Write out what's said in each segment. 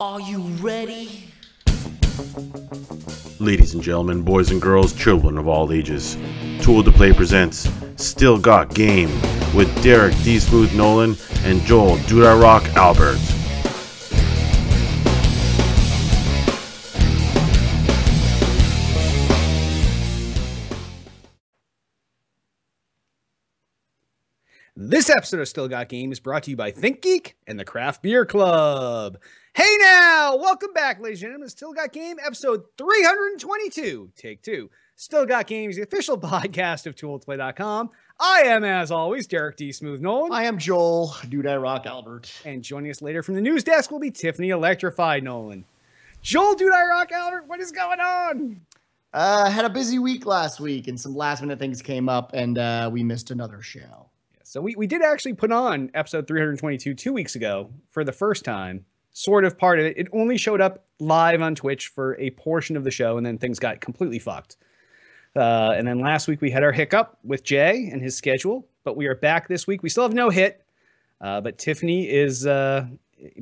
Are you ready? Ladies and gentlemen, boys and girls, children of all ages, Tool to Play presents Still Got Game with Derek D. Smooth Nolan and Joel Dude I Rock Albert. This episode of Still Got Game is brought to you by Think Geek and the Craft Beer Club. Hey now, welcome back, ladies and gentlemen. Still Got Game, episode 322, take two. Still Got Game is the official podcast of ToolToPlay.com. I am, as always, Derek D. Smooth Nolan. I am Joel Dude I Rock Albert. And joining us later from the news desk will be Tiffany Electrified Nolan. Joel Dude I Rock Albert, what is going on? Had a busy week last week, and some last minute things came up, and we missed another show. So we did actually put on episode 322 2 weeks ago for the first time. Sort of part of it. It only showed up live on Twitch for a portion of the show, and then things got completely fucked. And then last week we had our hiccup with Jay and his schedule, but we are back this week. We still have no hit, but Tiffany is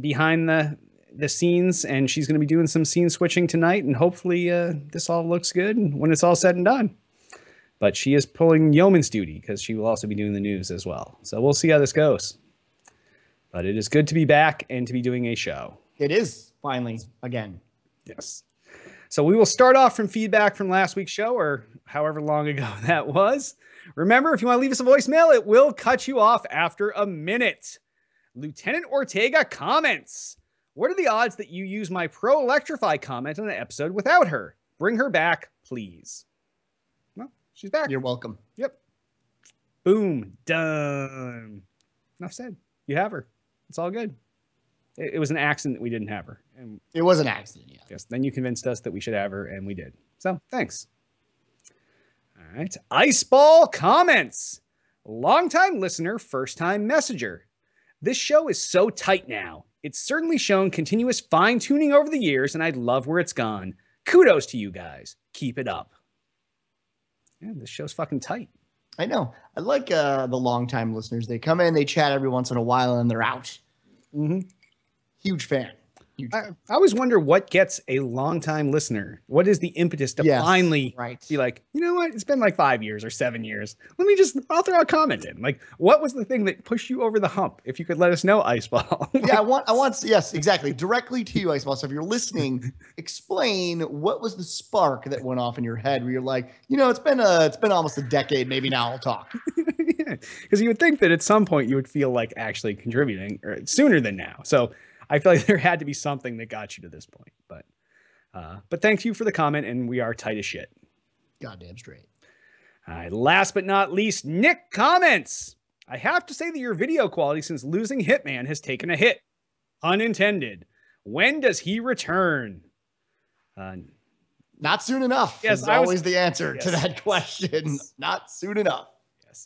behind the scenes, and she's going to be doing some scene switching tonight, and hopefully this all looks good when it's all said and done. But she is pulling yeoman's duty because she will also be doing the news as well. So we'll see how this goes. But it is good to be back and to be doing a show. It is, finally, again. Yes. So we will start off from feedback from last week's show, or however long ago that was. Remember, if you want to leave us a voicemail, it will cut you off after a minute. Lieutenant Ortega comments, what are the odds that you use my Pro Electrify comment on an episode without her? Bring her back, please. Well, she's back. You're welcome. Yep. Boom. Done. Enough said. You have her. It's all good. It was an accident that we didn't have her. And it was an accident, yeah. yes, then you convinced us that we should have her, and we did. So, thanks. All right. Iceball comments. Longtime listener, first-time messenger. This show is so tight now. It's certainly shown continuous fine-tuning over the years, and I love where it's gone. Kudos to you guys. Keep it up. Yeah, this show's fucking tight. I know. I like the longtime listeners. They come in, they chat every once in a while, and they're out. Mm-hmm. Huge fan. I always wonder what gets a longtime listener. What is the impetus to finally be like, you know what? It's been like 5 years or 7 years. I'll throw a comment in. Like, what was the thing that pushed you over the hump? If you could let us know, Iceball. Yeah, I want, yes, exactly. Directly to you, Iceball. So if you're listening, explain what was the spark that went off in your head where you're like, you know, it's been almost a decade. Maybe now I'll talk. Because you would think that at some point you would feel like actually contributing or sooner than now. So I feel like there had to be something that got you to this point, but thank you for the comment, and we are tight as shit. Goddamn straight. All right, last but not least, Nick comments. I have to say that your video quality since losing Hitman has taken a hit. Unintended. When does he return? Not soon enough. Yes, is always the answer to that question. Yes. Not soon enough.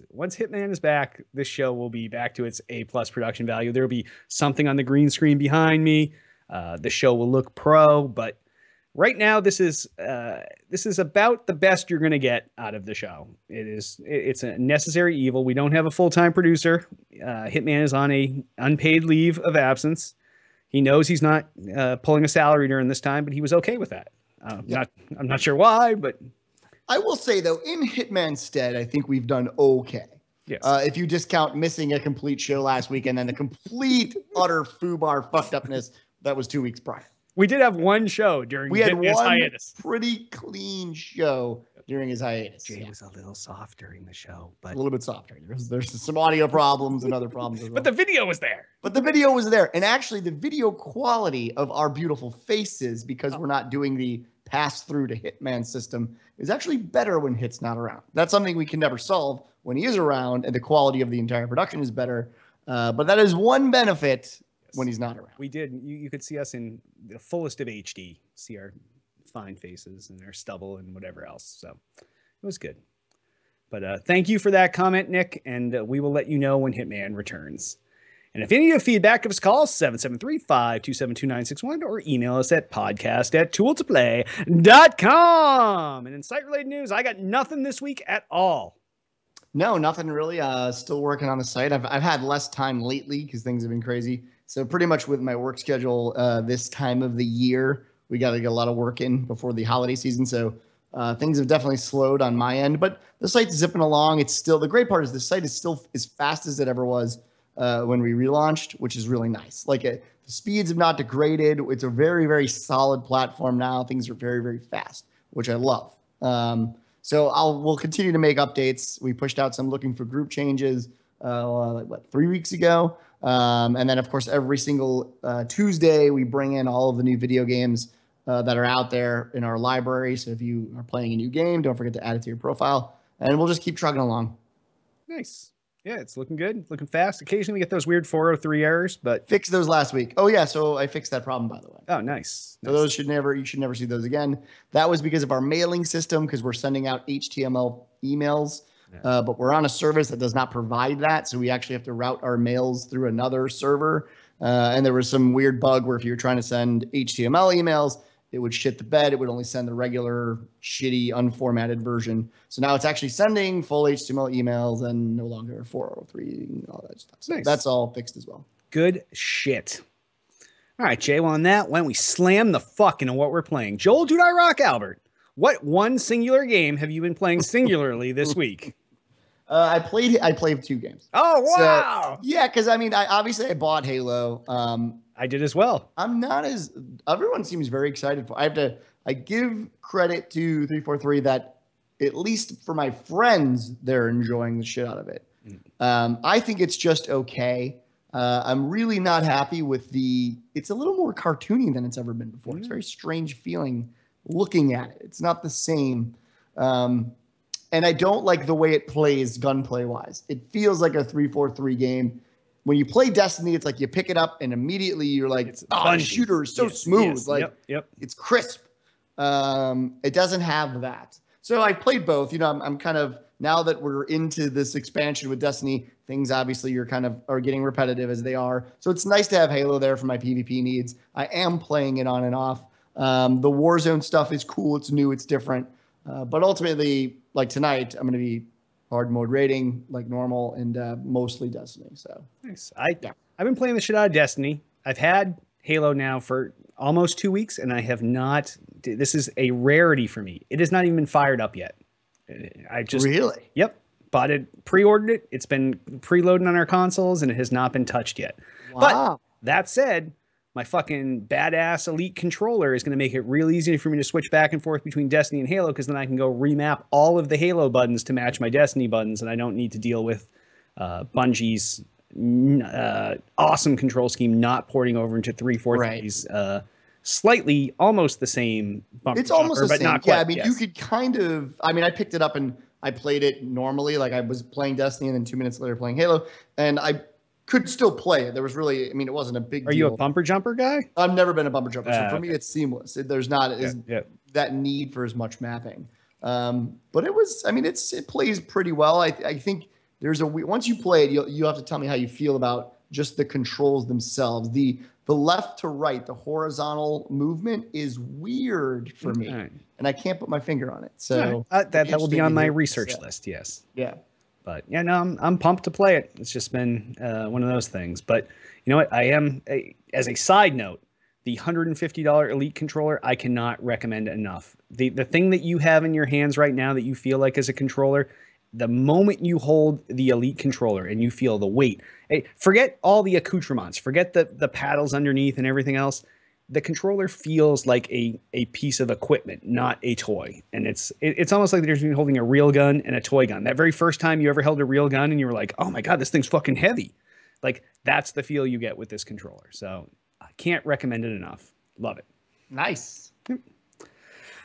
Once Hitman is back, this show will be back to its A+ production value. There will be something on the green screen behind me. The show will look pro, but right now this is about the best you're going to get out of the show. It's a necessary evil. We don't have a full-time producer. Hitman is on a unpaid leave of absence. He knows he's not pulling a salary during this time, but he was okay with that. I'm not sure why, but I will say, though, in Hitman's stead, I think we've done okay. Yes. If you discount missing a complete show last week and then the complete, utter foobar fucked upness that was 2 weeks prior. We did have one show during his hiatus. Pretty clean show during his hiatus. Jay was a little soft during the show, but a little bit softer. There's some audio problems and other problems as well. But the video was there. And actually, the video quality of our beautiful faces, because we're not doing the pass-through to Hitman system, is actually better when Hit's not around. That's something we can never solve when he is around, and the quality of the entire production is better. But that is one benefit when he's not around. We did. You could see us in the fullest of HD, see our fine faces and our stubble and whatever else. So it was good. But thank you for that comment, Nick, and we will let you know when Hitman returns. And if any of you have feedback, give us a call, 773-527-2961, or email us at podcast@tooltoplay.com. And in site-related news, I got nothing this week at all. No, nothing really. Still working on the site. I've had less time lately because things have been crazy. So pretty much with my work schedule this time of the year, we got to get a lot of work in before the holiday season. So things have definitely slowed on my end, but the site's zipping along. It's still, the great part is the site is still as fast as it ever was when we relaunched, which is really nice. Like the speeds have not degraded. It's a very, very solid platform now. Things are very, very fast, which I love. So we'll continue to make updates. We pushed out some looking for group changes 3 weeks ago. And then, of course, every single Tuesday, we bring in all of the new video games that are out there in our library. So if you are playing a new game, don't forget to add it to your profile. And we'll just keep trucking along. Nice. Yeah, it's looking good, looking fast. Occasionally we get those weird 403 errors, but fixed those last week. Oh yeah, so I fixed that problem, by the way. Oh, nice. So those you should never see those again. That was because of our mailing system, because we're sending out HTML emails, but we're on a service that does not provide that. So we actually have to route our mails through another server. And there was some weird bug where if you were trying to send HTML emails, it would shit the bed. It would only send the regular, shitty, unformatted version. So now it's actually sending full HTML emails and no longer 403 and all that stuff. So that's all fixed as well. Good shit. All right, Jay. Well, on that, why don't we slam the fuck into what we're playing? Joel, Dude I Rock, Albert. What one singular game have you been playing singularly this week? I played 2 games. Oh, wow. So, yeah, because I bought Halo. I did as well. I'm not as everyone seems very excited for. I give credit to 343 that at least for my friends, they're enjoying the shit out of it. I think it's just okay. I'm really not happy with it's a little more cartoony than it's ever been before. It's a very strange feeling looking at it. It's not the same. And I don't like the way it plays gunplay wise. It feels like a 343 game. When you play Destiny, it's like you pick it up and immediately you're like, the shooter is so smooth. Yes, like it's crisp. It doesn't have that. So I played both. You know, I'm kind of, now that we're into this expansion with Destiny, things obviously are getting repetitive as they are. So it's nice to have Halo there for my PvP needs. I am playing it on and off. The Warzone stuff is cool. It's new. It's different. But ultimately, like tonight, I'm going to be hard mode rating like normal and mostly Destiny. So nice. I've been playing the shit out of Destiny. I've had Halo now for almost 2 weeks, and I have not. This is a rarity for me. It has not even been fired up yet. I just really. Yep. Bought it, pre-ordered it. It's been preloading on our consoles, and it has not been touched yet. Wow. But that said, my fucking badass Elite controller is going to make it real easy for me to switch back and forth between Destiny and Halo, because then I can go remap all of the Halo buttons to match my Destiny buttons, and I don't need to deal with Bungie's awesome control scheme not porting over into 343's slightly almost the same bumper. It's almost jumper, the but same. not quite. Yeah, I mean, you could kind of. I mean, I picked it up and I played it normally, like I was playing Destiny, and then 2 minutes later playing Halo, and I could still play it. There was really, I mean, it wasn't a big deal. Are you a bumper jumper guy? I've never been a bumper jumper. So for me, it's seamless. There's not that need for as much mapping. But it was, I mean, it plays pretty well. I think there's once you play it, you have to tell me how you feel about just the controls themselves. The left to right, the horizontal movement is weird for me. Right. And I can't put my finger on it. So that will be on my research list. Yes. Yeah. But yeah, no, I'm pumped to play it. It's just been one of those things. But you know what? As a side note, the $150 Elite controller, I cannot recommend enough. The thing that you have in your hands right now that you feel like as a controller, the moment you hold the Elite controller and you feel the weight, forget all the accoutrements, forget the paddles underneath and everything else. The controller feels like a piece of equipment, not a toy. And it's almost like there's between holding a real gun and a toy gun. That very first time you ever held a real gun and you were like, oh my God, this thing's fucking heavy. Like, that's the feel you get with this controller. So I can't recommend it enough. Love it. Nice.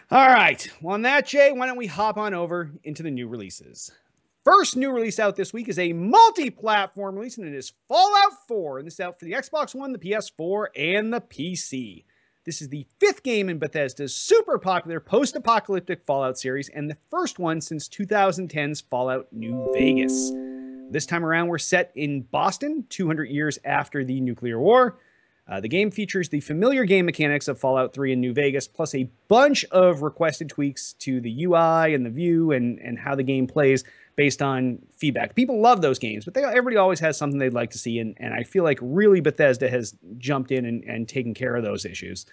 All right. Well, on that, Jay, why don't we hop on over into the new releases? First new release out this week is a multi-platform release, and it is Fallout 4. And this is out for the Xbox One, the PS4, and the PC. This is the 5th game in Bethesda's super popular post-apocalyptic Fallout series, and the first one since 2010's Fallout New Vegas. This time around, we're set in Boston, 200 years after the nuclear war. The game features the familiar game mechanics of Fallout 3 and New Vegas, plus a bunch of requested tweaks to the UI and the view and how the game plays. based on feedback. People love those games, but everybody always has something they'd like to see. And I feel like really Bethesda has jumped in and taken care of those issues.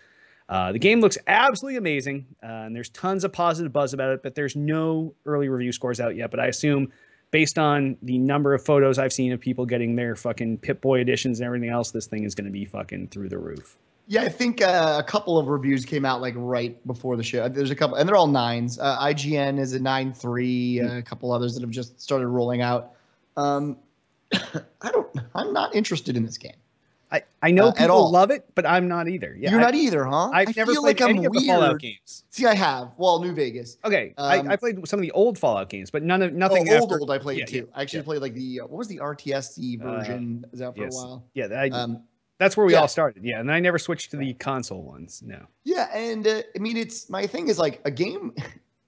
The game looks absolutely amazing, and there's tons of positive buzz about it, but there's no early review scores out yet. But I assume based on the number of photos I've seen of people getting their fucking Pip-Boy editions and everything else, this thing is going to be fucking through the roof. Yeah, I think a couple of reviews came out like right before the show. There's a couple, and they're all 9s. IGN is a 9.3. A couple others that have just started rolling out. I'm not interested in this game. I know people love it, but I'm not either. Yeah, You're not either, huh? I've never played any of the Fallout games. See, I have. Well, New Vegas. Okay, I played some of the old Fallout games, but nothing. Old I played too. I actually played like the what was the RTSC version? Is out for a while. Yeah, that's where we all started. Yeah, and then I never switched to the console ones. No. Yeah, and I mean, it's my thing is like a game.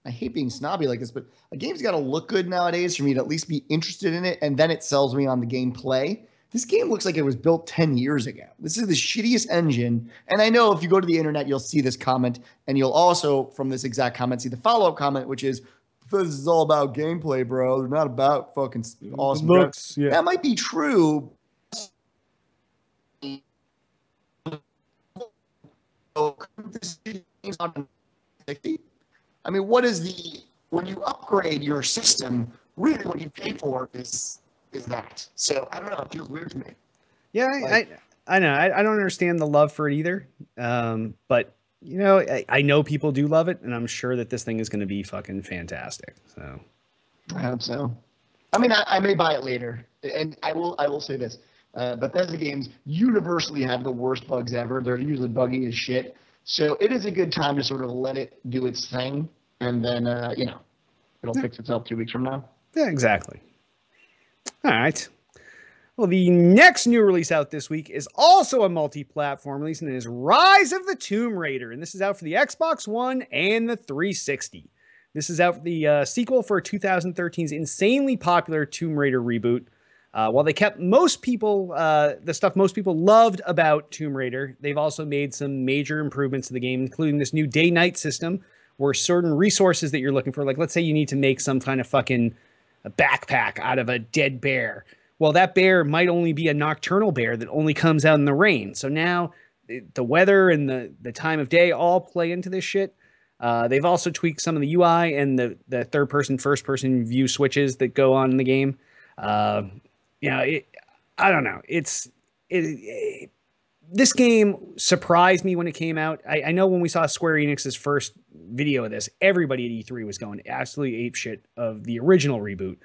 I hate being snobby like this, but a game's got to look good nowadays for me to at least be interested in it, and then it sells me on the gameplay. This game looks like it was built 10 years ago. This is the shittiest engine. And I know if you go to the internet, you'll see this comment, and you'll also, from this exact comment, see the follow-up comment, which is, this is all about gameplay, bro. They're not about fucking awesome looks. Yeah. That might be true. I mean, when you upgrade your system, really what you pay for is that. So I don't know. It feels weird to me. Yeah, I know. I don't understand the love for it either. But you know, I know people do love it, and I'm sure that this thing is going to be fucking fantastic. So I hope so. I mean, I may buy it later, and I will say this: Bethesda games universally have the worst bugs ever. They're usually buggy as shit. So it is a good time to sort of let it do its thing, and then it'll fix itself 2 weeks from now. Yeah, exactly. All right. Well, the next new release out this week is also a multi-platform release, and it is Rise of the Tomb Raider. And this is out for the Xbox One and the 360. This is out for the sequel for 2013's insanely popular Tomb Raider reboot. While they kept most people, the stuff most people loved about Tomb Raider, they've also made some major improvements to the game, including this new day-night system, where certain resources that you're looking for, like let's say you need to make some kind of fucking a backpack out of a dead bear. Well, that bear might only be a nocturnal bear that only comes out in the rain. So now the weather and the time of day all play into this shit. They've also tweaked some of the UI and the third person, first person view switches that go on in the game. I don't know. This game surprised me when it came out. I know when we saw Square Enix's first video of this, everybody at E3 was going absolutely apeshit of the original reboot.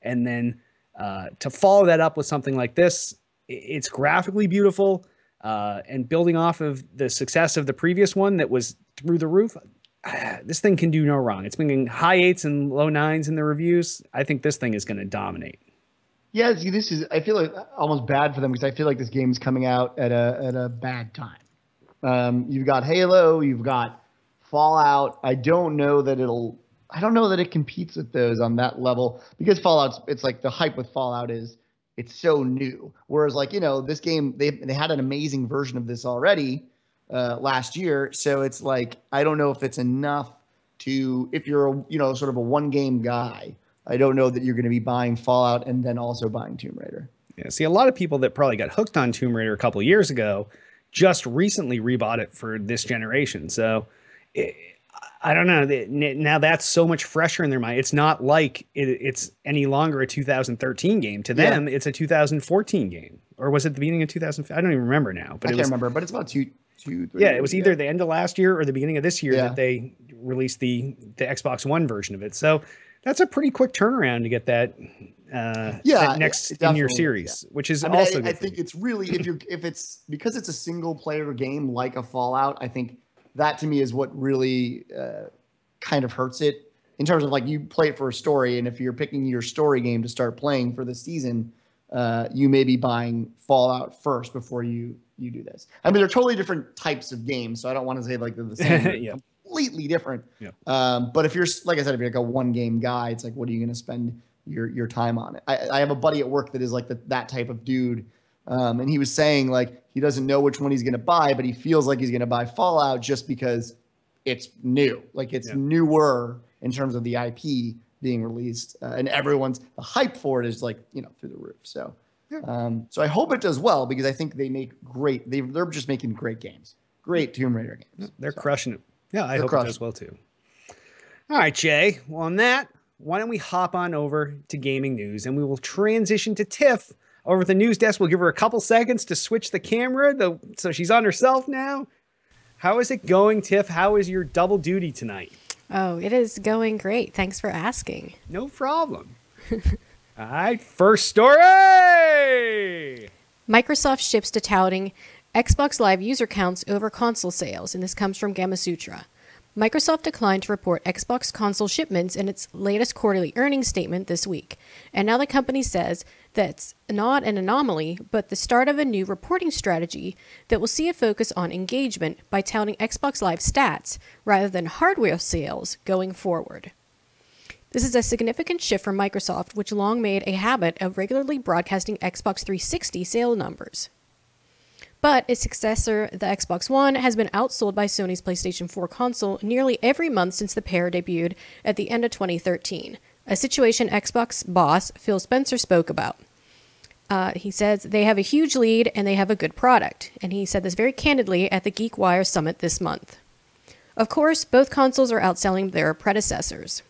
And then to follow that up with something like this, it's graphically beautiful and building off of the success of the previous one that was through the roof. This thing can do no wrong. It's been in high 8s and low 9s in the reviews. I think this thing is going to dominate. Yeah, see, I feel like almost bad for them because I feel like this game is coming out at a bad time. You've got Halo, you've got Fallout. I don't know that it competes with those on that level because it's like the hype with Fallout is it's so new. Whereas like, this game, they had an amazing version of this already last year. So it's like, I don't know if it's enough if you're sort of a one game guy. I don't know that you're going to be buying Fallout and then also buying Tomb Raider. Yeah, see, a lot of people that probably got hooked on Tomb Raider a couple of years ago just recently rebought it for this generation. So I don't know. Now that's so much fresher in their mind. It's not like it's any longer a 2013 game. To them, it's a 2014 game. Or was it the beginning of 2000? I don't even remember now. But I can't remember, but it's about 3 Yeah, it was either the end of last year or the beginning of this year that they released the Xbox One version of it. So that's a pretty quick turnaround to get that that next in your series, which is also good. I think it's really if it's because it's a single player game like a Fallout, I think that to me is what really kind of hurts it in terms of like you play it for a story, and if you're picking your story game to start playing for the season, you may be buying Fallout first before you do this. I mean, they're totally different types of games, so I don't want to say like they're the same. Completely different. Yeah. But if you're, like I said, if you're like a one game guy, it's like, what are you going to spend your time on it? I have a buddy at work that is like that type of dude. And he was saying like, he doesn't know which one he's going to buy, but he feels like he's going to buy Fallout just because it's new. Like it's newer in terms of the IP being released, and the hype for it is like, through the roof. So, so I hope it does well, because I think they make they're just making great games, great Tomb Raider games. They're crushing it. Yeah, I hope it does well too. All right, Jay. Well, on that, why don't we hop on over to gaming news, and we will transition to Tiff over at the news desk. We'll give her a couple seconds to switch the camera, so she's on herself now. How is it going, Tiff? How is your double duty tonight? Oh, it is going great. Thanks for asking. No problem. All right, first story! Microsoft ships to touting Xbox Live user counts over console sales, and this comes from Gamasutra. Microsoft declined to report Xbox console shipments in its latest quarterly earnings statement this week, and now the company says that's not an anomaly, but the start of a new reporting strategy that will see a focus on engagement by touting Xbox Live stats rather than hardware sales going forward. This is a significant shift from Microsoft, which long made a habit of regularly broadcasting Xbox 360 sale numbers. But its successor, the Xbox One, has been outsold by Sony's PlayStation 4 console nearly every month since the pair debuted at the end of 2013, a situation Xbox boss Phil Spencer spoke about. He says they have a huge lead and they have a good product, and he said this very candidly at the GeekWire Summit this month. Of course, both consoles are outselling their predecessors.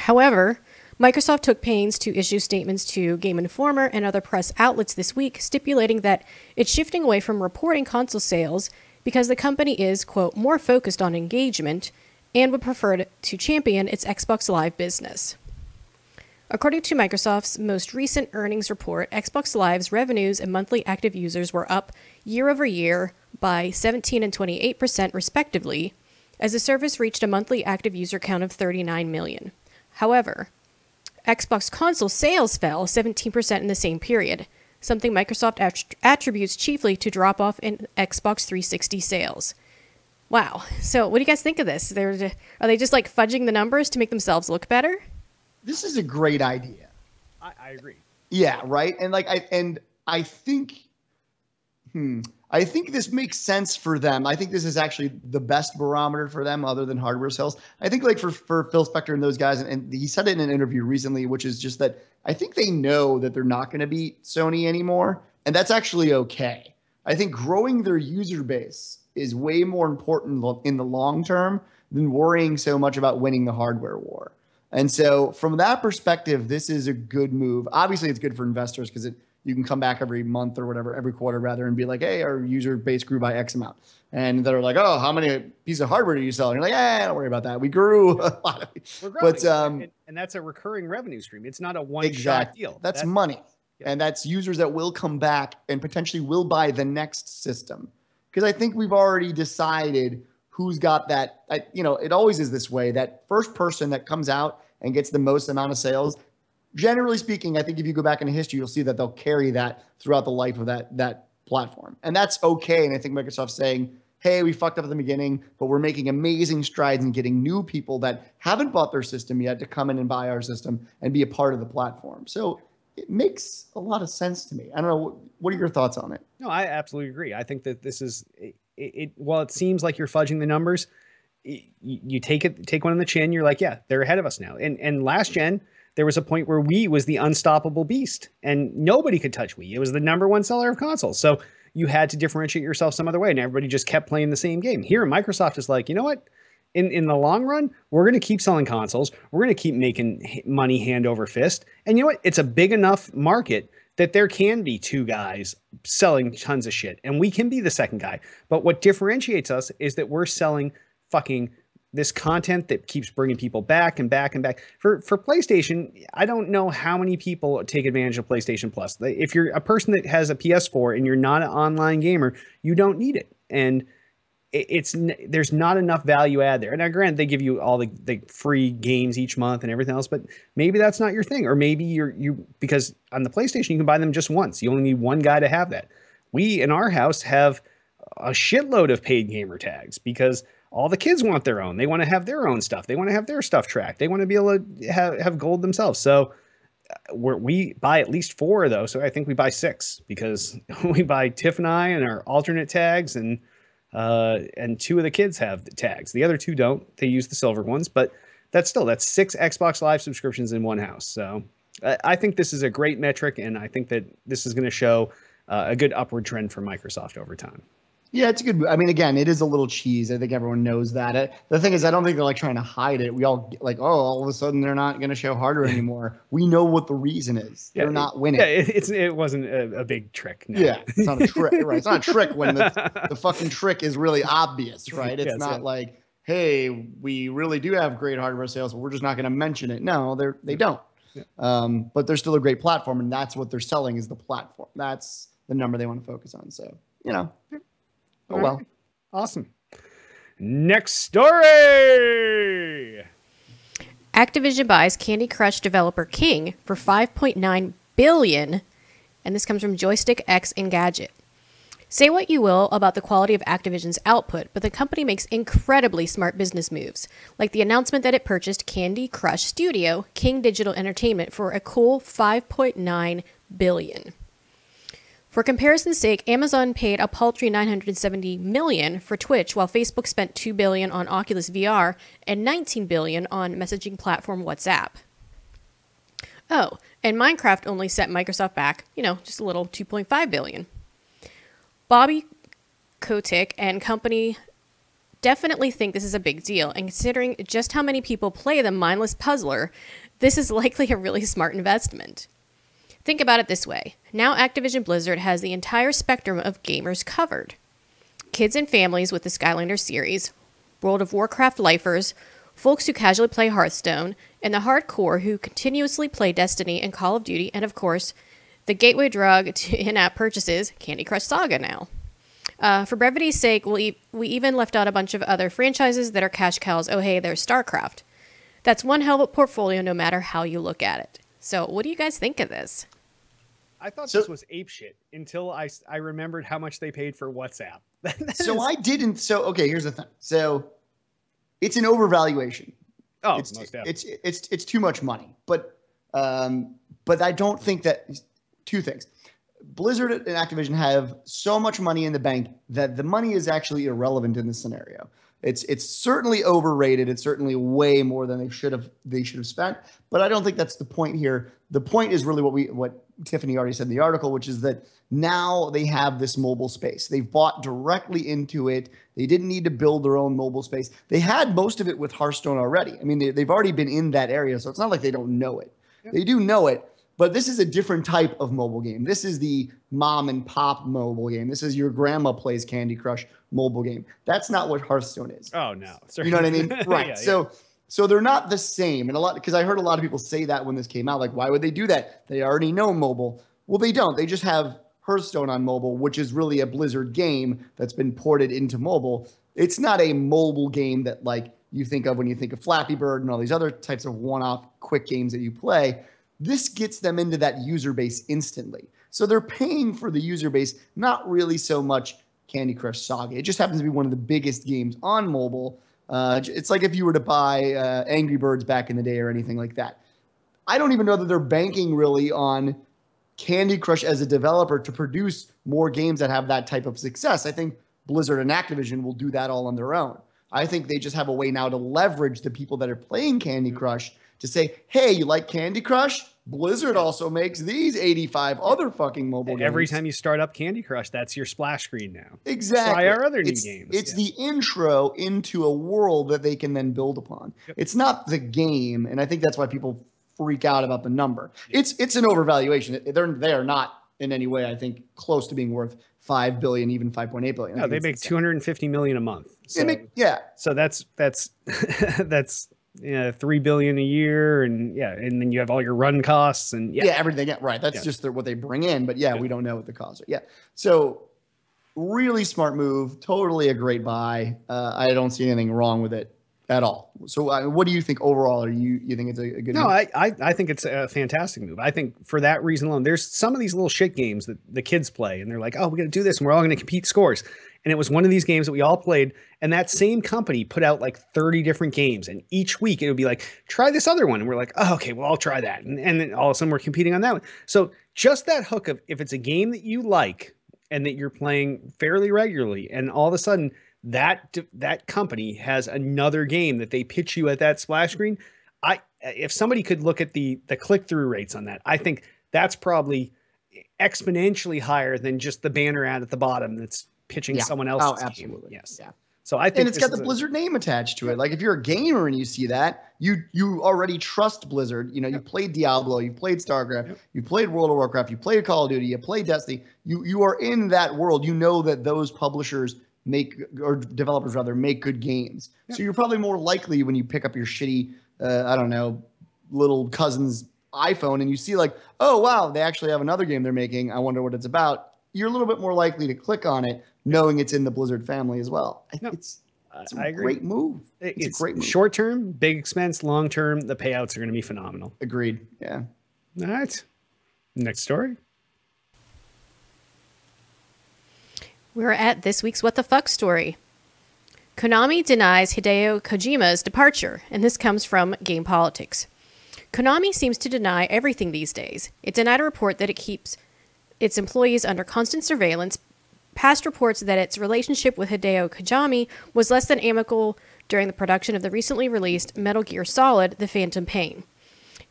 However, Microsoft took pains to issue statements to Game Informer and other press outlets this week, stipulating that it's shifting away from reporting console sales because the company is, quote, more focused on engagement and would prefer to champion its Xbox Live business. According to Microsoft's most recent earnings report, Xbox Live's revenues and monthly active users were up year over year by 17% and 28% respectively, as the service reached a monthly active user count of 39 million. However, Xbox console sales fell 17% in the same period, something Microsoft attributes chiefly to drop-off in Xbox 360 sales. Wow. So what do you guys think of this? Are they just like fudging the numbers to make themselves look better? This is a great idea. I agree. Yeah, right? And I think this makes sense for them. I think this is actually the best barometer for them other than hardware sales. I think like for Phil Spector and those guys, and he said it in an interview recently, which is just that I think they know that they're not going to beat Sony anymore. And that's actually okay. I think growing their user base is way more important in the long term than worrying so much about winning the hardware war. And so from that perspective, this is a good move. Obviously, it's good for investors because you can come back every month or whatever, every quarter rather, and be like, hey, our user base grew by X amount. And they're like, oh, how many pieces of hardware do you sell? And you're like, don't worry about that. We grew a lot. We're growing. But, and that's a recurring revenue stream. It's not a one-shot deal. That's money. Yeah. And that's users that will come back and potentially will buy the next system. Because I think we've already decided who's got that. It always is this way. That first person that comes out and gets the most amount of sales, generally speaking, I think if you go back into history, you'll see that they'll carry that throughout the life of that platform. And that's okay. And I think Microsoft's saying, hey, we fucked up at the beginning, but we're making amazing strides in getting new people that haven't bought their system yet to come in and buy our system and be a part of the platform. So it makes a lot of sense to me. I don't know. What are your thoughts on it? No, I absolutely agree. I think that this is, while it seems like you're fudging the numbers, you take one on the chin. You're like, yeah, they're ahead of us now. And last gen, there was a point where Wii was the unstoppable beast and nobody could touch Wii. It was the number one seller of consoles. So you had to differentiate yourself some other way and everybody just kept playing the same game. Here, Microsoft is like, you know what? In the long run, we're going to keep selling consoles. We're going to keep making money hand over fist. And you know what? It's a big enough market that there can be two guys selling tons of shit and we can be the second guy. But what differentiates us is that we're selling fucking this content that keeps bringing people back and back and back. For PlayStation, I don't know how many people take advantage of PlayStation Plus. If you're a person that has a PS4 and you're not an online gamer, you don't need it. And there's not enough value add there. And now, granted, they give you all the free games each month and everything else, but maybe that's not your thing. Or maybe because on the PlayStation, you can buy them just once. You only need one guy to have that. We, in our house, have a shitload of paid gamer tags because all the kids want their own. They want to have their own stuff. They want to have their stuff tracked. They want to be able to have gold themselves. So we buy at least 4 of those. So I think we buy 6 because we buy Tiff and I and our alternate tags and 2 of the kids have the tags. The other 2 don't. They use the silver ones, but that's 6 Xbox Live subscriptions in one house. So I think this is a great metric, and I think that this is going to show a good upward trend for Microsoft over time. Yeah, it's a good. I mean, again, it is a little cheese. I think everyone knows that. The thing is, I don't think they're like trying to hide it. We all like, oh, all of a sudden they're not going to show hardware anymore. We know what the reason is. They're not winning. Yeah, it wasn't a big trick. No. Yeah, it's not a trick, right? It's not a trick when the fucking trick is really obvious, right? It's not like, hey, we really do have great hardware sales, but we're just not going to mention it. No, they don't. Yeah. But they're still a great platform, and that's what they're selling is the platform. That's the number they want to focus on. So, you know. Oh, well. Right. Awesome. Next story. Activision buys Candy Crush developer King for $5.9 billion. And this comes from Joystick X Engadget. Say what you will about the quality of Activision's output, but the company makes incredibly smart business moves, like the announcement that it purchased Candy Crush Studio, King Digital Entertainment, for a cool $5.9 billion. For comparison's sake, Amazon paid a paltry $970 million for Twitch, while Facebook spent $2 billion on Oculus VR and $19 billion on messaging platform WhatsApp. Oh, and Minecraft only set Microsoft back, just a little $2.5 billion. Bobby Kotick and company definitely think this is a big deal, and considering just how many people play the mindless puzzler, this is likely a really smart investment. Think about it this way. Now Activision Blizzard has the entire spectrum of gamers covered. Kids and families with the Skylanders series, World of Warcraft lifers, folks who casually play Hearthstone, and the hardcore who continuously play Destiny and Call of Duty, and of course, the gateway drug to in-app purchases, Candy Crush Saga now. For brevity's sake, we even left out a bunch of other franchises that are cash cows. Oh hey, there's StarCraft. That's one hell of a portfolio no matter how you look at it. So what do you guys think of this? I thought this was apeshit until I remembered how much they paid for WhatsApp. I didn't. So, okay, here's the thing. So it's an overvaluation. Oh, it's, most definitely. It's too much money. But I don't think that two things. Blizzard and Activision have so much money in the bank that the money is actually irrelevant in this scenario. It's certainly overrated. It's certainly way more than they should have spent. But I don't think that's the point here. The point is really what Tiffany already said in the article, which is that now they have this mobile space. They've bought directly into it. They didn't need to build their own mobile space. They had most of it with Hearthstone already. I mean, they've already been in that area, so it's not like they don't know it. Yeah. They do know it. But this is a different type of mobile game. This is the mom and pop mobile game. This is your grandma plays Candy Crush mobile game. That's not what Hearthstone is. Oh, no. You know what I mean? Right. Yeah, so they're not the same. And because I heard a lot of people say that when this came out, like, why would they do that? They already know mobile. Well, they don't. They just have Hearthstone on mobile, which is really a Blizzard game that's been ported into mobile. It's not a mobile game that like you think of when you think of Flappy Bird and all these other types of one-off quick games that you play. This gets them into that user base instantly. So they're paying for the user base, not really so much Candy Crush Saga. It just happens to be one of the biggest games on mobile. It's like if you were to buy Angry Birds back in the day or anything like that. I don't even know that they're banking really on Candy Crush as a developer to produce more games that have that type of success. I think Blizzard and Activision will do that all on their own. I think they just have a way now to leverage the people that are playing Candy Crush to say, hey, you like Candy Crush? Blizzard also makes these 85 other fucking mobile games. Every time you start up Candy Crush, that's your splash screen now. Exactly. Try our other new games. It's the intro into a world that they can then build upon. Yep. It's not the game, and I think that's why people freak out about the number. Yep. It's an overvaluation. They are not in any way, I think, close to being worth $5 billion, even $5.8 billion. No, they make $250 million a month. So, So that's $3 billion a year, and then you have all your run costs and everything. Yeah, right. That's just what they bring in, but we don't know what the costs are. Yeah, so really smart move, totally a great buy. I don't see anything wrong with it at all. So what do you think overall? You think it's a good move? No, I think it's a fantastic move. I think for that reason alone, there's some of these little shit games that the kids play, and they're like, oh, we're going to do this, and we're all going to compete scores. And it was one of these games that we all played, and that same company put out like 30 different games, and each week it would be like, try this other one. And we're like, oh, okay, well, I'll try that. And then all of a sudden we're competing on that one. So just that hook of if it's a game that you like and that you're playing fairly regularly, and all of a sudden that company has another game that they pitch you at that splash screen. If somebody could look at the click-through rates on that, I think that's probably exponentially higher than just the banner ad at the bottom that's pitching someone else's game. Absolutely. Yes. Yeah. So I think, and it's got the Blizzard name attached to it. Like if you're a gamer and you see that, you already trust Blizzard. You know, you played Diablo, you played StarCraft, you played World of Warcraft, you played Call of Duty, you played Destiny. You are in that world. You know that those publishers or developers rather make good games. So you're probably more likely when you pick up your shitty, I don't know, little cousin's iPhone and you see like, oh wow, they actually have another game they're making. I wonder what it's about. You're a little bit more likely to click on it, knowing it's in the Blizzard family as well. It's a great move. It's a great move. Short term, big expense. Long term, the payouts are going to be phenomenal. Agreed. Yeah. All right. Next story. We're at this week's What the Fuck story. Konami denies Hideo Kojima's departure, and this comes from Game Politics. Konami seems to deny everything these days. It denied a report that it keeps its employees under constant surveillance, past reports that its relationship with Hideo Kojima was less than amicable during the production of the recently released Metal Gear Solid: The Phantom Pain,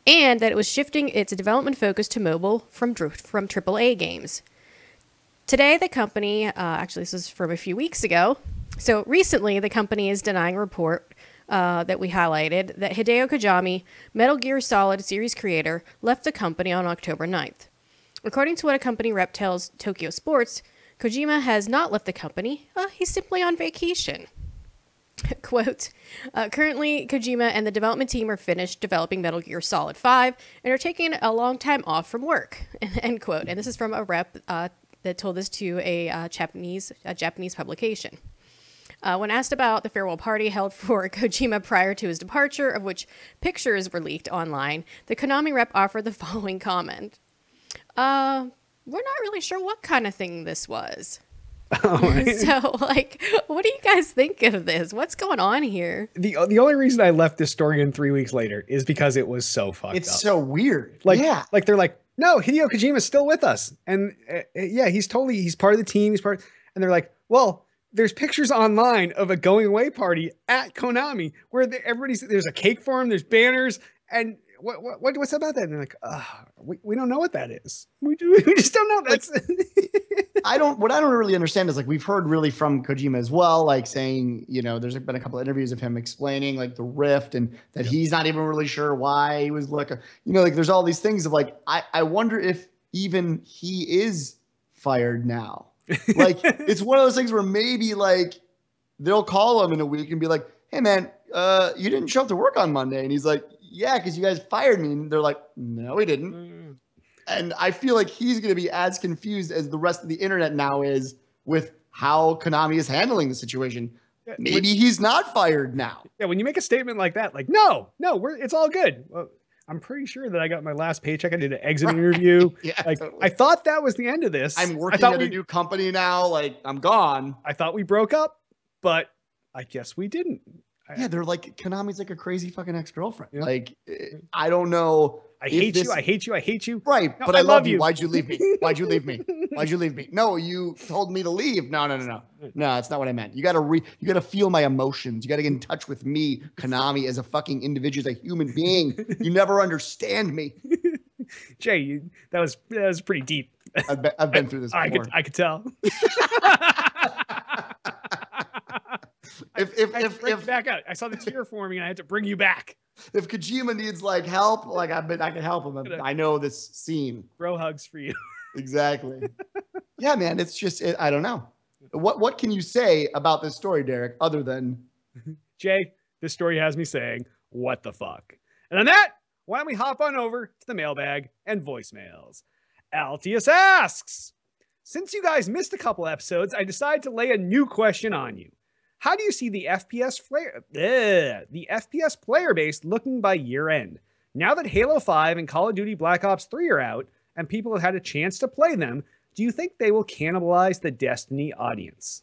and that it was shifting its development focus to mobile from AAA games. Today, the company, actually this is from a few weeks ago, so recently the company is denying a report that we highlighted that Hideo Kojima, Metal Gear Solid series creator, left the company on October 9th. According to what a company rep tells Tokyo Sports, Kojima has not left the company. He's simply on vacation. Quote, currently, Kojima and the development team are finished developing Metal Gear Solid 5 and are taking a long time off from work, end quote. And this is from a rep that told this to a Japanese publication. When asked about the farewell party held for Kojima prior to his departure, of which pictures were leaked online, the Konami rep offered the following comment. We're not really sure what kind of thing this was. So, like, what do you guys think of this? What's going on here? The only reason I left this story in 3 weeks later is because it was so fucked up. It's so weird. Like they're like, no, Hideo Kojima's still with us. And he's part of the team. And they're like, well, there's pictures online of a going away party at Konami where there's a cake for him, there's banners, and what's about that? And they're like, we don't know what that is. We just don't know. That's what I don't really understand is like we've heard really from Kojima as well, like saying, you know, there's been a couple of interviews of him explaining like the rift and that he's not even really sure why he was like, like there's all these things of like, I wonder if even he is fired now. Like it's one of those things where maybe like they'll call him in a week and be like, hey man, you didn't show up to work on Monday. And he's like, yeah, because you guys fired me. And they're like, no, we didn't. And I feel like he's going to be as confused as the rest of the internet now is with how Konami is handling the situation. Maybe he's not fired now. Yeah, when you make a statement like that, like, no, it's all good. Well, I'm pretty sure that I got my last paycheck. I did an exit interview. Yeah, like, totally. I thought that was the end of this. I'm working at a new company now. Like, I'm gone. I thought we broke up, but I guess we didn't. Yeah, they're like, Konami's like a crazy fucking ex-girlfriend. Yeah. Like, I don't know. I hate you. I hate you. I hate you. Right, No, but I love you. you. Why'd you leave me? Why'd you leave me? Why'd you leave me? No, you told me to leave. No. No, that's not what I meant. You gotta feel my emotions. You gotta get in touch with me, Konami, as a fucking individual, as a human being. You never understand me. Jay, that was pretty deep. I've been through this before. I could tell. If back out, I saw the tear forming, and I had to bring you back. If Kojima needs like help, like I can help him. I know this scene. Bro hugs for you. Exactly. Yeah, man. It's just I don't know. What can you say about this story, Derek, other than Jay? This story has me saying, "What the fuck?" And on that, why don't we hop on over to the mailbag and voicemails? Altius asks, since you guys missed a couple episodes, I decided to lay a new question on you. How do you see the FPS player base looking by year end? Now that Halo 5 and Call of Duty Black Ops 3 are out and people have had a chance to play them, do you think they will cannibalize the Destiny audience?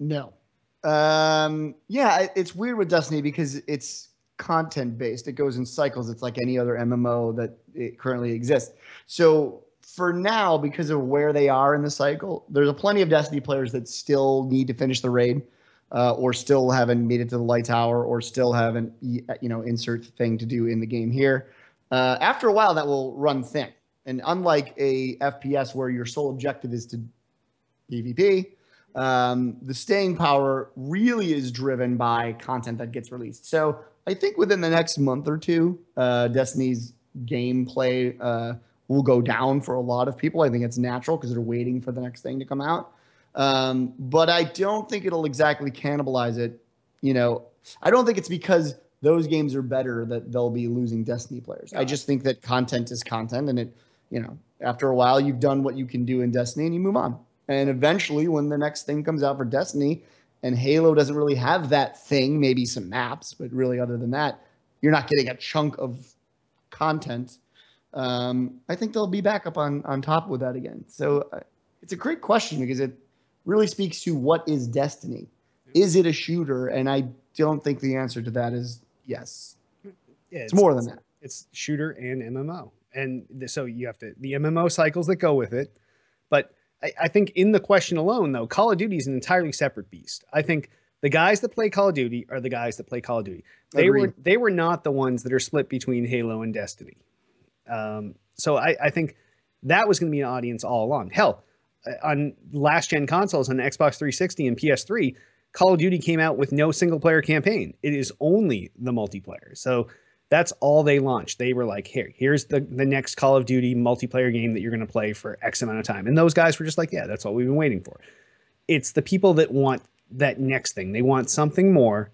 No. Yeah, it's weird with Destiny because it's content based. It goes in cycles. It's like any other MMO that it currently exists. So for now, because of where they are in the cycle, there's plenty of Destiny players that still need to finish the raid, or still haven't made it to the light tower, or still haven't, insert thing to do in the game here. After a while, that will run thin. And unlike a FPS where your sole objective is to PvP, the staying power really is driven by content that gets released. So I think within the next month or two, Destiny's gameplay will go down for a lot of people. I think it's natural because they're waiting for the next thing to come out. But I don't think it'll exactly cannibalize it. I don't think it's because those games are better that they'll be losing Destiny players. I just think that content is content, and after a while, you've done what you can do in Destiny and you move on. And eventually, when the next thing comes out for Destiny and Halo doesn't really have that thing, maybe some maps, but really other than that, you're not getting a chunk of content. I think they'll be back up on top with that again. So it's a great question because it really speaks to what is Destiny. Is it a shooter? And I don't think the answer to that is yes. Yeah, it's more than that. It's shooter and MMO. And so you have the MMO cycles that go with it. But I think in the question alone, though, Call of Duty is an entirely separate beast. I think the guys that play Call of Duty are the guys that play Call of Duty. They were not the ones that are split between Halo and Destiny. So I think that was going to be an audience all along. Hell, on last gen consoles, on Xbox 360 and PS3, Call of Duty came out with no single player campaign. It is only the multiplayer. So that's all they launched. They were like, here's the next Call of Duty multiplayer game that you're going to play for X amount of time. And those guys were just like, yeah, that's what we've been waiting for. It's the people that want that next thing. They want something more.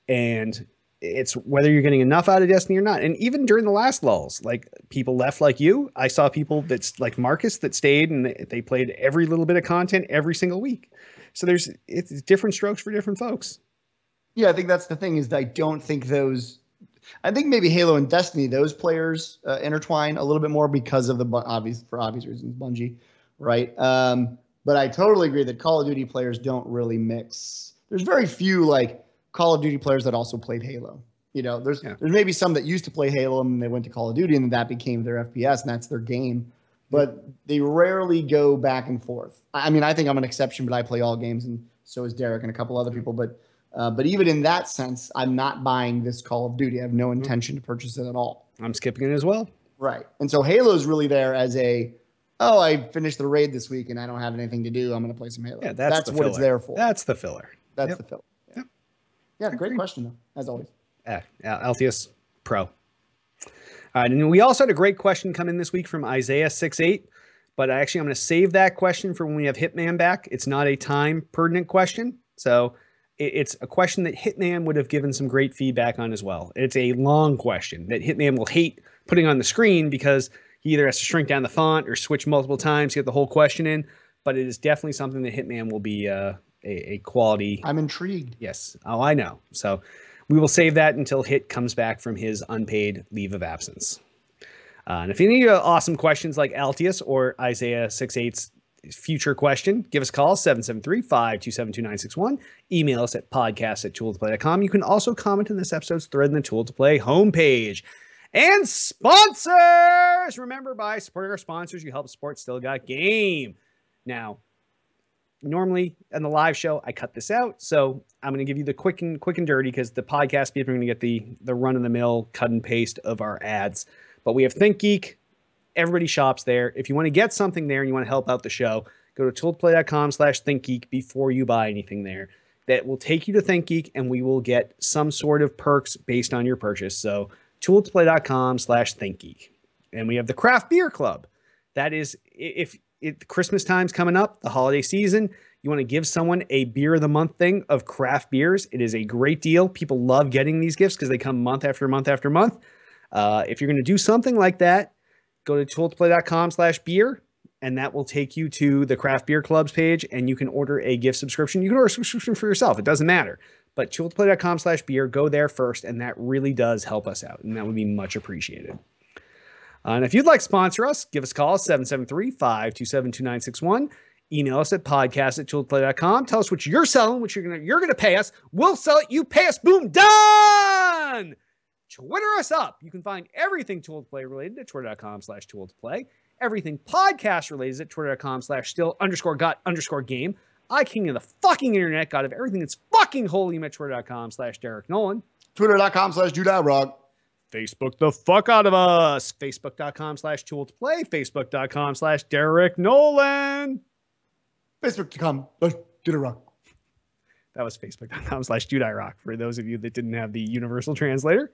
And it's whether you're getting enough out of Destiny or not. And even during the last lulls, like people left like you. I saw people that's like Marcus that stayed and they played every little bit of content every single week. So it's different strokes for different folks. Yeah, I think that's the thing is I don't think I think maybe Halo and Destiny, those players intertwine a little bit more because of for obvious reasons, Bungie, right? But I totally agree that Call of Duty players don't really mix. There's very few like Call of Duty players that also played Halo. There's maybe some that used to play Halo and they went to Call of Duty and that became their FPS and that's their game. But they rarely go back and forth. I mean, I think I'm an exception, but I play all games and so is Derek and a couple other people. But even in that sense, I'm not buying this Call of Duty. I have no intention to purchase it at all. I'm skipping it as well. Right. And so Halo is really there as I finished the raid this week and I don't have anything to do. I'm going to play some Halo. Yeah, that's what it's there for. That's the filler. That's the filler. Yeah, great question, though, as always. Altius Pro. All right, and we also had a great question come in this week from Isaiah68, but I'm going to save that question for when we have Hitman back. It's not a time-pertinent question, so it's a question that Hitman would have given some great feedback on as well. It's a long question that Hitman will hate putting on the screen because he either has to shrink down the font or switch multiple times to get the whole question in, but it is definitely something that Hitman will be a quality. I'm intrigued. Yes. Oh, I know. So we will save that until Hit comes back from his unpaid leave of absence. And if you need awesome questions like Altius or Isaiah68's future question, give us a call, 773-527-2961. Email us at podcast@tooltoplay.com. You can also comment on this episode's thread in the Tool to Play homepage. And sponsors! Remember, by supporting our sponsors, you help support Still Got Game. Now, normally in the live show, I cut this out. So I'm going to give you the quick and dirty because the podcast people are going to get the run-of-the-mill cut and paste of our ads. But we have ThinkGeek. Everybody shops there. If you want to get something there and you want to help out the show, go to tooltoplay.com/ThinkGeek before you buy anything there. That will take you to ThinkGeek and we will get some sort of perks based on your purchase. So tooltoplay.com/ThinkGeek. And we have the Craft Beer Club. That is, if Christmas time's coming up, the holiday season, you want to give someone a beer of the month thing of craft beers. It is a great deal. People love getting these gifts because they come month after month after month. If you're going to do something like that, go to tooltoplay.com/beer, and that will take you to the Craft Beer Club's page, and you can order a gift subscription. You can order a subscription for yourself. It doesn't matter. But tooltoplay.com/beer, go there first, and that really does help us out, and that would be much appreciated. And if you'd like to sponsor us, give us a call, 773-527-2961. Email us at podcast@tooltoplay.com. Tell us what you're selling, what you're gonna pay us. We'll sell it. You pay us. Boom, done. Twitter us up. You can find everything Tool to Play related at twitter.com/tool to play. everything podcast related is at twitter.com/still_got_game. I, king of the fucking internet, god of everything that's fucking holy, I'm at twitter.com/Derek Nolan. Twitter.com/JudeRock. Facebook the fuck out of us. Facebook.com/Tool to Play. Facebook.com/Derek Nolan. Facebook.com/JudeRock. That was Facebook.com/JudeRock for those of you that didn't have the universal translator.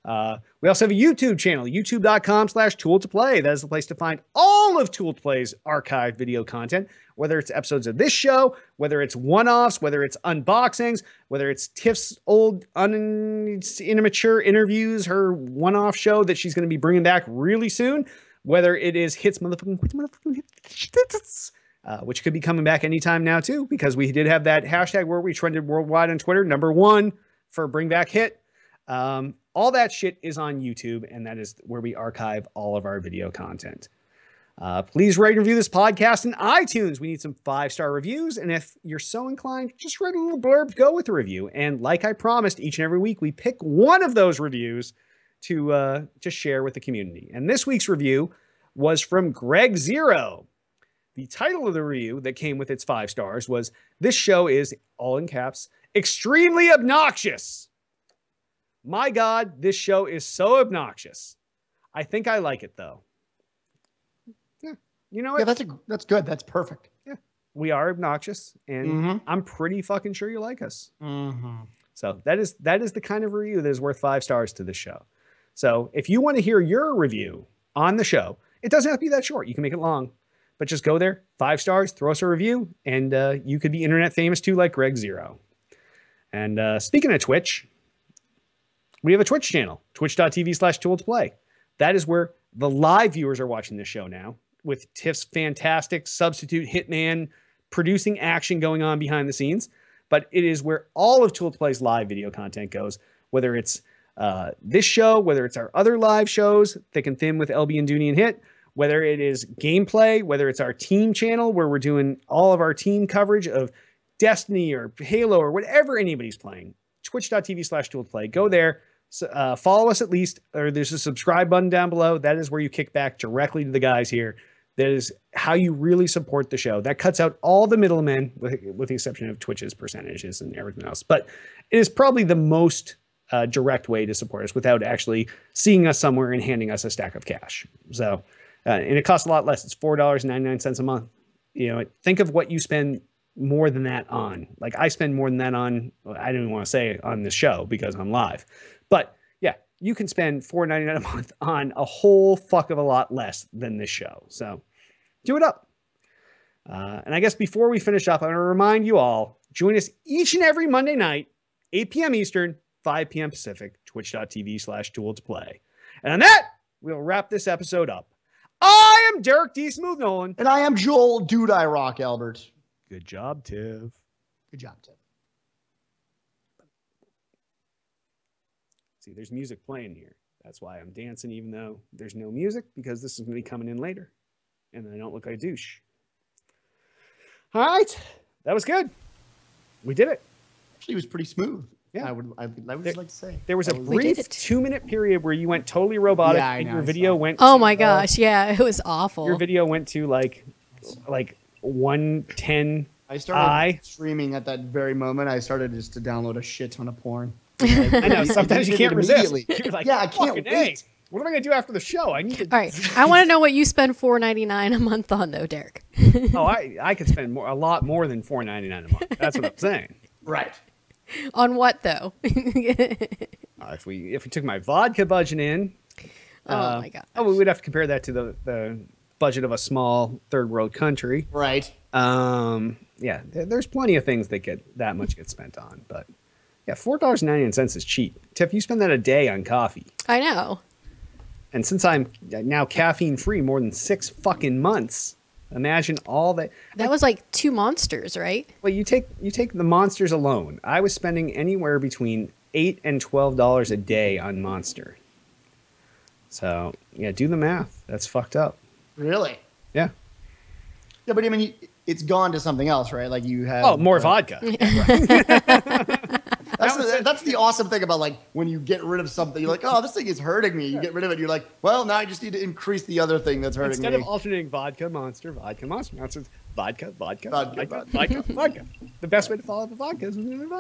We also have a YouTube channel, youtube.com/Tool to Play. That is the place to find all of Tool to Play's archived video content, whether it's episodes of this show, whether it's one-offs, whether it's unboxings, whether it's Tiff's old immature interviews, her one-off show that she's going to be bringing back really soon, whether it is Hits which could be coming back anytime now too, because we did have that hashtag where we trended worldwide on Twitter, #1 for Bring Back Hit. All that shit is on YouTube, and that is where we archive all of our video content. Please rate and review this podcast in iTunes. We need some 5-star reviews, and if you're so inclined, just write a little blurb, go with the review. And like I promised, each and every week, we pick one of those reviews to share with the community. And this week's review was from Greg Zero. The title of the review that came with its 5 stars was, "This show is," all in caps, "extremely obnoxious. My God, this show is so obnoxious. I think I like it though." Yeah, you know what? Yeah, that's good. That's perfect. Yeah, we are obnoxious, and I'm pretty fucking sure you like us. So that is the kind of review that is worth 5 stars to this show. So if you want to hear your review on the show, it doesn't have to be that short. You can make it long, but just go there, 5 stars, throw us a review, and you could be internet famous too, like Greg Zero. And speaking of Twitch, we have a Twitch channel, twitch.tv/Tool to Play. That is where the live viewers are watching this show now, with Tiff's fantastic substitute Hitman producing action going on behind the scenes. But it is where all of Tool to Play's live video content goes, whether it's this show, whether it's our other live shows, Thick and Thin with LB and Dooney and Hit, whether it is gameplay, whether it's our team channel where we're doing all of our team coverage of Destiny or Halo or whatever anybody's playing. Twitch.tv/Tool to Play. Go there. Follow us at least, or there's a subscribe button down below. That is where you kick back directly to the guys here. That is how you really support the show. That cuts out all the middlemen, with the exception of Twitch's percentages and everything else. But it is probably the most direct way to support us without actually seeing us somewhere and handing us a stack of cash. So, and it costs a lot less. It's $4.99 a month. You know, think of what you spend more than that on. Like I spend more than that on, I don't even want to say on this show because I'm live. But yeah, you can spend $4.99 a month on a whole fuck of a lot less than this show. So do it up. And I guess before we finish up, I want to remind you all, join us each and every Monday night, 8 p.m. Eastern, 5 p.m. Pacific, twitch.tv/Tool to Play. And on that, we'll wrap this episode up. I am Derek D. Smooth Nolan. And I am Joel Dude I Rock Albert. Good job, Tiff. Good job, Tiff. See, there's music playing here. That's why I'm dancing, even though there's no music, because this is going to be coming in later. And I don't look like a douche. All right. That was good. We did it. Actually, it was pretty smooth. Yeah. I would just like to say. There was a brief 2-minute period where you went totally robotic, and your video went Oh my gosh, yeah, it was awful. Your video went to like 110. I started streaming at that very moment. I started just to download a shit ton of porn. I know, sometimes you can't resist. You're like, yeah, I can't wait. Hey, what am I going to do after the show? I need to. All right, I want to know what you spend $4.99 a month on, though, Derek. Oh, I could spend a lot more than $4.99 a month. That's what I'm saying. Right. On what though? If we took my vodka budget in, oh my god, we would have to compare that to the budget of a small third world country. Right. Yeah, there's plenty of things that get that much get spent on, but yeah, $4.99 is cheap. Tiff, you spend that a day on coffee. I know. And since I'm now caffeine free more than 6 fucking months, imagine all that. That was like 2 monsters, right? Well, you take the monsters alone. I was spending anywhere between $8 and $12 a day on Monster. So yeah, do the math. That's fucked up. Really? Yeah. Yeah, but I mean, it's gone to something else, right? Like you have more vodka. That's That's the awesome thing about like when you get rid of something, you're like, oh, this thing is hurting me. You get rid of it, you're like, well, now I just need to increase the other thing that's hurting Instead me. of alternating vodka, monster, vodka, monster, monster, vodka, vodka, Vodka, vodka, vodka, vodka. The best way to follow up a vodka is with vodka.